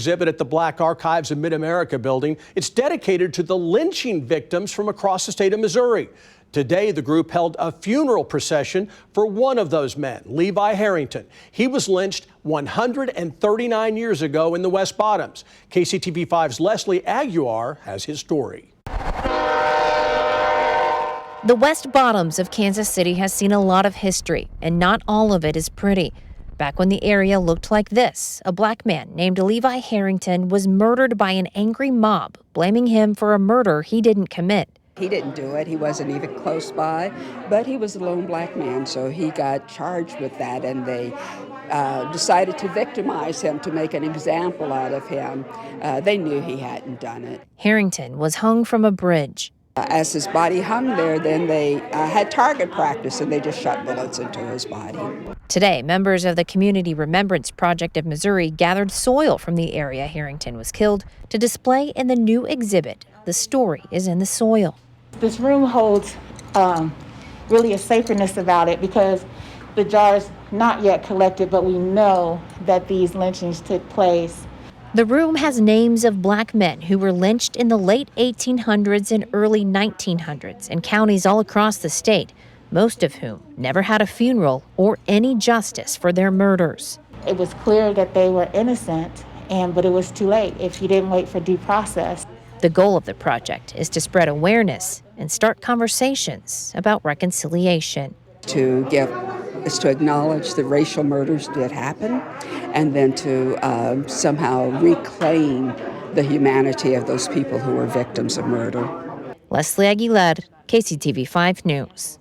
Exhibit at the Black Archives of Mid-America building. It's dedicated to the lynching victims from across the state of Missouri. Today, the group held a funeral procession for one of those men, Levi Harrington. He was lynched 139 years ago in the West Bottoms. KCTV5's Leslie Aguiar has his story. The West Bottoms of Kansas City has seen a lot of history, and not all of it is pretty. Back when the area looked like this, a black man named Levi Harrington was murdered by an angry mob, blaming him for a murder he didn't commit. He didn't do it. He wasn't even close by, but he was a lone black man, so he got charged with that, and they decided to victimize him, to make an example out of him. They knew he hadn't done it. Harrington was hung from a bridge. As his body hung there, then they had target practice, and they just shot bullets into his body. Today, members of the Community Remembrance Project of Missouri gathered soil from the area Harrington was killed to display in the new exhibit. The story is in the soil. This room holds really a sacredness about it because the jar is not yet collected, but we know that these lynchings took place. The room has names of black men who were lynched in the late 1800s and early 1900s in counties all across the state, most of whom never had a funeral or any justice for their murders. It was clear that they were innocent, but it was too late if you didn't wait for due process. The goal of the project is to spread awareness and start conversations about reconciliation. To acknowledge the racial murders did happen, and then to somehow reclaim the humanity of those people who were victims of murder. Leslie Aguilar, KCTV 5 News.